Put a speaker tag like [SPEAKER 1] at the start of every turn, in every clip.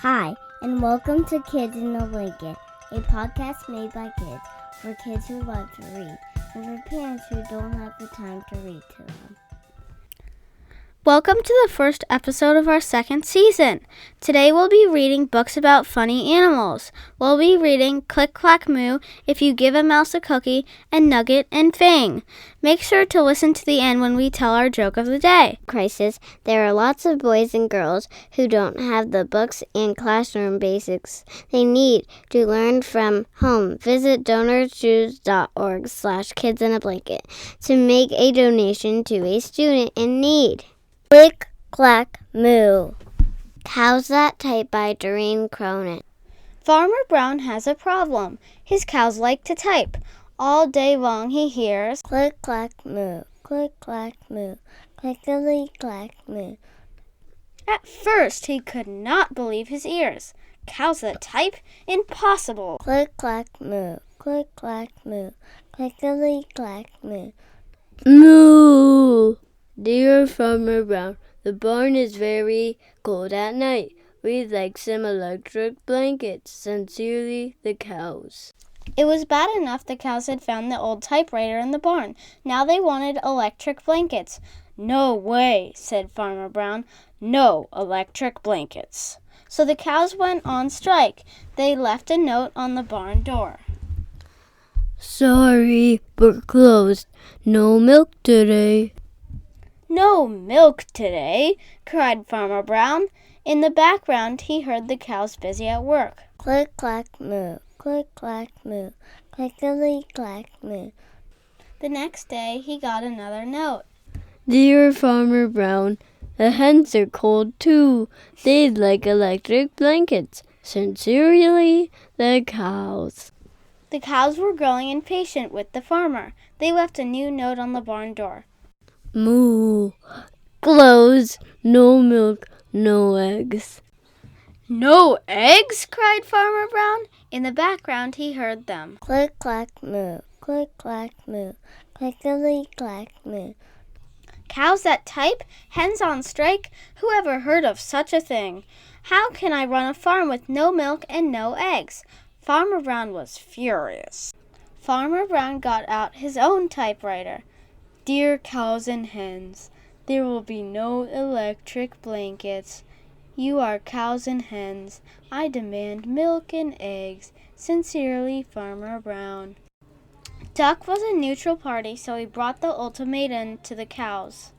[SPEAKER 1] Hi, and welcome to Kids in a Blanket, a podcast made by kids for kids who love to read and for parents who don't have the time to read to them.
[SPEAKER 2] Welcome to the first episode of our second season. Today we'll be reading books about funny animals. We'll be reading Clack Moo, If You Give a Mouse a Cookie, and Nugget and Fang. Make sure to listen to the end when we tell our joke of the day.
[SPEAKER 1] Crisis, there are lots of boys and girls who don't have the books and classroom basics they need to learn from home. Visit donorschoose.org/kidsinablanket to make a donation to a student in need. Clack Moo. How's that type by Doreen Cronin?
[SPEAKER 2] Farmer Brown has a problem. His cows like to type. All day long he hears,
[SPEAKER 1] Click, clack, moo. Click, clack, moo. Clickily, clack, moo.
[SPEAKER 2] At first he could not believe his ears. Cows that type? Impossible.
[SPEAKER 1] Click, clack, moo. Click, clack, moo. Clickily, clack, moo.
[SPEAKER 3] Moo! Dear Farmer Brown, the barn is very cold at night. We'd like some electric blankets. Sincerely, the cows.
[SPEAKER 2] It was bad enough the cows had found the old typewriter in the barn. Now they wanted electric blankets. No way, said Farmer Brown. No electric blankets. So the cows went on strike. They left a note on the barn door.
[SPEAKER 3] Sorry, we're closed. No milk today.
[SPEAKER 2] No milk today, cried Farmer Brown. In the background, he heard the cows busy at work.
[SPEAKER 1] Click, clack, moo. Click, clack, moo. Clickily, clack, moo.
[SPEAKER 2] The next day, he got another note.
[SPEAKER 3] Dear Farmer Brown, the hens are cold too. They'd like electric blankets. Sincerely, the cows.
[SPEAKER 2] The cows were growing impatient with the farmer. They left a new note on the barn door.
[SPEAKER 3] Moo. Close. No milk, no eggs.
[SPEAKER 2] No eggs? Cried Farmer Brown. In the background, he heard them.
[SPEAKER 1] Click, clack, moo. Click, clack, moo. Clickily, clack, moo.
[SPEAKER 2] Cows that type? Hens on strike? Who ever heard of such a thing? How can I run a farm with no milk and no eggs? Farmer Brown was furious. Farmer Brown got out his own typewriter. Dear cows and hens, there will be no electric blankets. You are cows and hens. I demand milk and eggs. Sincerely, Farmer Brown. Duck was a neutral party, so he brought the ultimatum to the cows.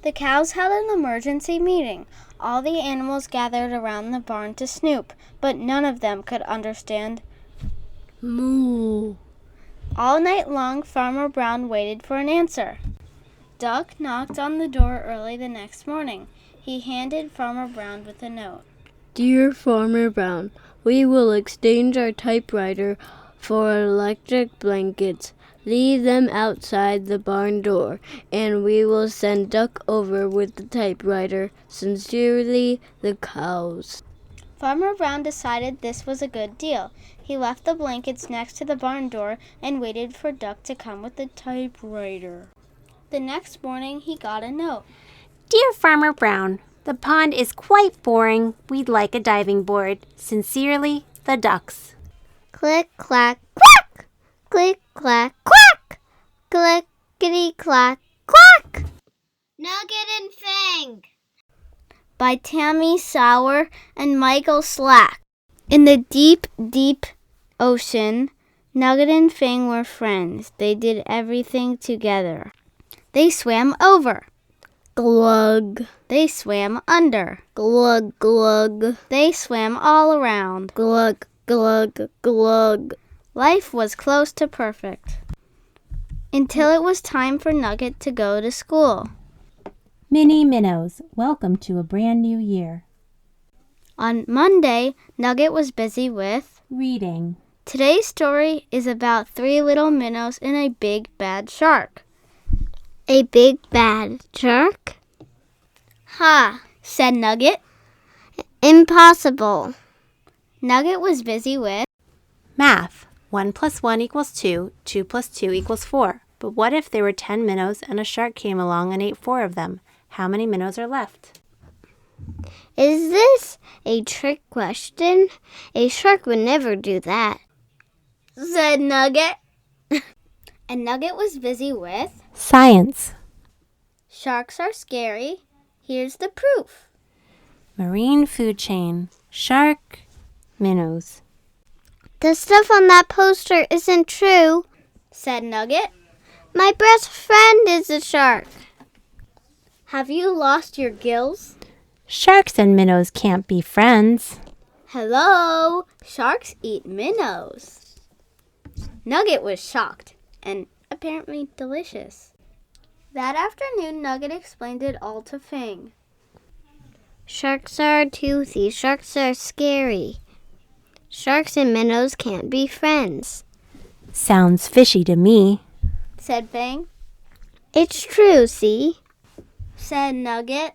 [SPEAKER 2] The cows held an emergency meeting. All the animals gathered around the barn to snoop, but none of them could understand.
[SPEAKER 3] Moo.
[SPEAKER 2] All night long, Farmer Brown waited for an answer. Duck knocked on the door early the next morning. He handed Farmer Brown with a note.
[SPEAKER 3] Dear Farmer Brown, we will exchange our typewriter for electric blankets. Leave them outside the barn door, and we will send Duck over with the typewriter. Sincerely, the cows.
[SPEAKER 2] Farmer Brown decided this was a good deal. He left the blankets next to the barn door and waited for Duck to come with the typewriter. The next morning, he got a note.
[SPEAKER 4] Dear Farmer Brown, the pond is quite boring. We'd like a diving board. Sincerely, the ducks.
[SPEAKER 1] Click, clack, quack! Click, clack, quack! Clickety, clack, quack! Nugget and Fang.
[SPEAKER 2] By Tammi, Sauer, and Michael Slack. In the deep, deep ocean, Nugget and Fang were friends. They did everything together. They swam over.
[SPEAKER 3] Glug.
[SPEAKER 2] They swam under.
[SPEAKER 3] Glug, glug.
[SPEAKER 2] They swam all around.
[SPEAKER 3] Glug, glug, glug.
[SPEAKER 2] Life was close to perfect. Until it was time for Nugget to go to school.
[SPEAKER 5] Mini Minnows, welcome to a brand new year.
[SPEAKER 2] On Monday, Nugget was busy with
[SPEAKER 5] Reading.
[SPEAKER 2] Today's story is about 3 little minnows and a big bad shark.
[SPEAKER 1] A big bad shark?
[SPEAKER 2] Ha, said Nugget.
[SPEAKER 1] Impossible.
[SPEAKER 2] Nugget was busy with
[SPEAKER 4] Math. 1 + 1 = 2. 2 + 2 = 4. But what if there were 10 minnows and a shark came along and ate 4 of them? How many minnows are left?
[SPEAKER 1] Is this a trick question? A shark would never do that,
[SPEAKER 2] said Nugget. And Nugget was busy with,
[SPEAKER 5] Science.
[SPEAKER 2] sharks are scary. Here's the proof,
[SPEAKER 5] Marine food chain. Shark. Minnows.
[SPEAKER 1] The stuff on that poster isn't true.
[SPEAKER 2] said Nugget.
[SPEAKER 1] My best friend is a shark.
[SPEAKER 2] Have you lost your gills?
[SPEAKER 5] Sharks and minnows can't be friends.
[SPEAKER 2] Hello, sharks eat minnows. Nugget was shocked and apparently delicious. That afternoon, Nugget explained it all to Fang.
[SPEAKER 1] Sharks are toothy. Sharks are scary. Sharks and minnows can't be friends.
[SPEAKER 5] Sounds fishy to me.
[SPEAKER 2] Said Fang.
[SPEAKER 1] It's true, see?
[SPEAKER 2] Said Nugget.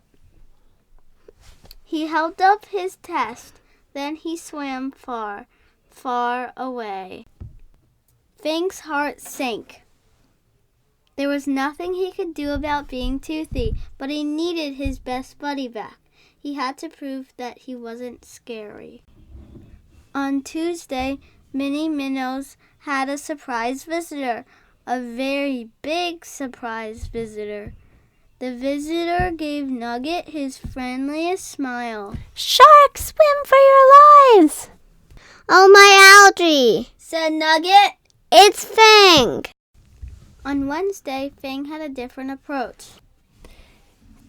[SPEAKER 2] He held up his test. Then he swam far, far away. Fang's heart sank. There was nothing he could do about being toothy, but he needed his best buddy back. He had to prove that he wasn't scary. On Tuesday, Minnie Minnows had a surprise visitor, a very big surprise visitor. The visitor gave Nugget his friendliest smile.
[SPEAKER 5] Sharks, swim for your lives!
[SPEAKER 1] Oh, my algae!
[SPEAKER 2] Said Nugget.
[SPEAKER 1] It's Fang!
[SPEAKER 2] On Wednesday, Fang had a different approach.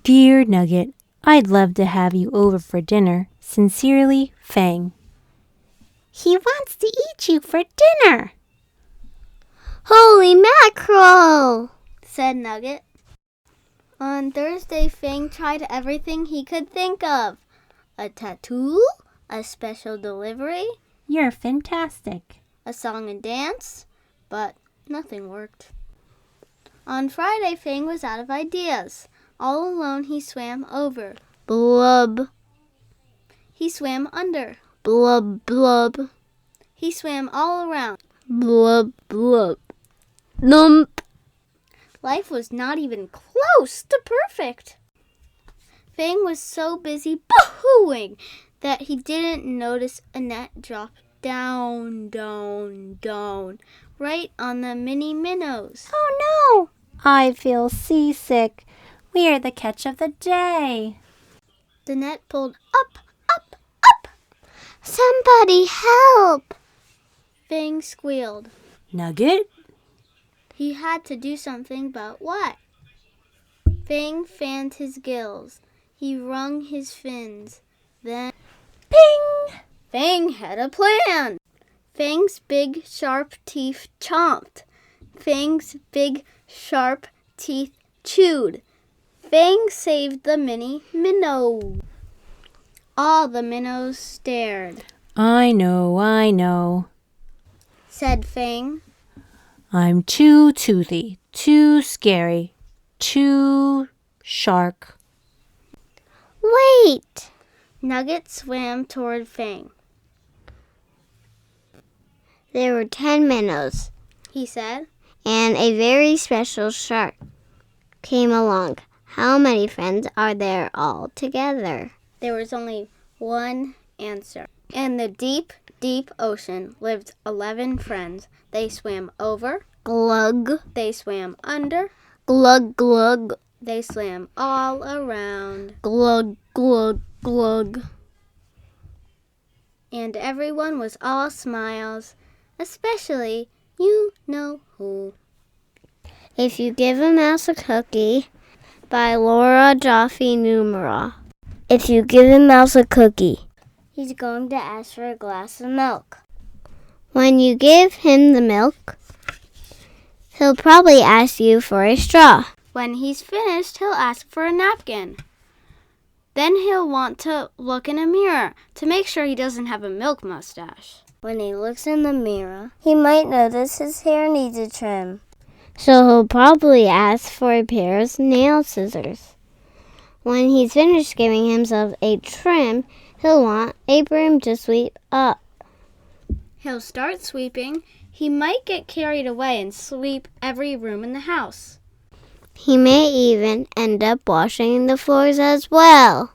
[SPEAKER 5] Dear Nugget, I'd love to have you over for dinner. Sincerely, Fang. He wants to eat you for dinner.
[SPEAKER 1] Holy mackerel!
[SPEAKER 2] Said Nugget. On Thursday, Fang tried everything he could think of. A tattoo, a special delivery,
[SPEAKER 5] You're fantastic.
[SPEAKER 2] a song and dance, but nothing worked. On Friday, Fang was out of ideas. All alone, he swam over.
[SPEAKER 1] Blub,
[SPEAKER 2] He swam under.
[SPEAKER 1] blub, blub,
[SPEAKER 2] He swam all around.
[SPEAKER 1] blub, blub. Nump.
[SPEAKER 2] Life was not even close to perfect. Fang was so busy boo-hooing that he didn't notice a net drop down, down, down, right on the Minnie Minnows.
[SPEAKER 5] Oh no! I feel seasick. We're the catch of the day.
[SPEAKER 2] The net pulled up, up, up.
[SPEAKER 1] Somebody help!
[SPEAKER 2] Fang squealed.
[SPEAKER 5] Nugget?
[SPEAKER 2] He had to do something, but what? Fang fanned his gills. He wrung his fins. Then,
[SPEAKER 5] Ping!
[SPEAKER 2] Fang had a plan. Fang's big, sharp teeth chomped. Fang's big, sharp teeth chewed. Fang saved the Minnie Minnow. All the minnows stared.
[SPEAKER 5] I know.
[SPEAKER 2] Said Fang.
[SPEAKER 5] I'm too toothy, too scary, too shark.
[SPEAKER 1] Wait!
[SPEAKER 2] Nugget swam toward Fang.
[SPEAKER 1] There were 10 minnows,
[SPEAKER 2] He said.
[SPEAKER 1] and a very special shark came along. How many friends are there all together?
[SPEAKER 2] There was only one answer. In the deep, deep ocean lived 11 friends. They swam over.
[SPEAKER 1] Glug,
[SPEAKER 2] They swam under.
[SPEAKER 1] glug, glug,
[SPEAKER 2] They swam all around.
[SPEAKER 1] glug, glug, glug.
[SPEAKER 2] And everyone was all smiles, especially you know who.
[SPEAKER 1] If you give a mouse a cookie, by Laura Joffe Numeroff. If you give a mouse a cookie, he's going to ask for a glass of milk. When you give him the milk, he'll probably ask you for a straw.
[SPEAKER 2] When he's finished, he'll ask for a napkin. Then he'll want to look in a mirror to make sure he doesn't have a milk mustache.
[SPEAKER 1] When he looks in the mirror, he might notice his hair needs a trim. So he'll probably ask for a pair of nail scissors. When he's finished giving himself a trim, he'll want a broom to sweep up.
[SPEAKER 2] He'll start sweeping. He might get carried away and sweep every room in the house.
[SPEAKER 1] He may even end up washing the floors as well.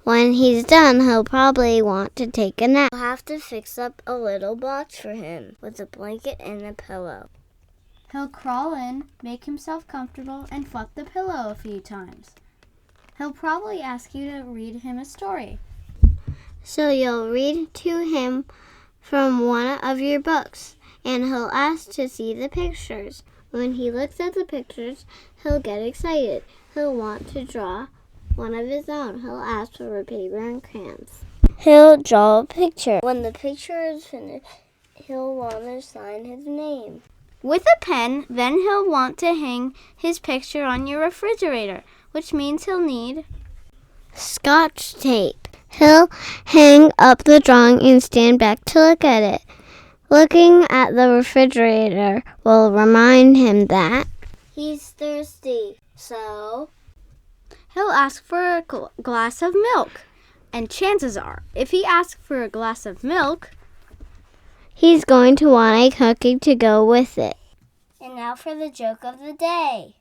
[SPEAKER 1] When he's done, he'll probably want to take a nap. We'll have to fix up a little box for him with a blanket and a pillow.
[SPEAKER 2] He'll crawl in, make himself comfortable, and flip the pillow a few times. He'll probably ask you to read him a story.
[SPEAKER 1] So you'll read to him from one of your books, and he'll ask to see the pictures. When he looks at the pictures, he'll get excited. He'll want to draw one of his own. He'll ask for paper and crayons. He'll draw a picture. When the picture is finished, he'll want to sign his name.
[SPEAKER 2] With a pen, then he'll want to hang his picture on your refrigerator, which means he'll need
[SPEAKER 1] Scotch tape. He'll hang up the drawing and stand back to look at it. Looking at the refrigerator will remind him that he's thirsty. So
[SPEAKER 2] he'll ask for a glass of milk. And chances are, if he asks for a glass of milk,
[SPEAKER 1] he's going to want a cookie to go with it. And now for the joke of the day.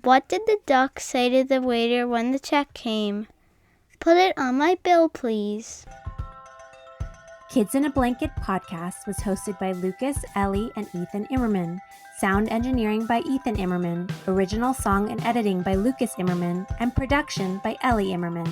[SPEAKER 2] what did the duck say to the waiter when the check came? Put it on my bill, please.
[SPEAKER 5] Kids in a Blanket podcast was hosted by Lucas, Ellie, and Ethan Immerman. Sound engineering by Ethan Immerman. Original song and editing by Lucas Immerman. And production by Ellie Immerman.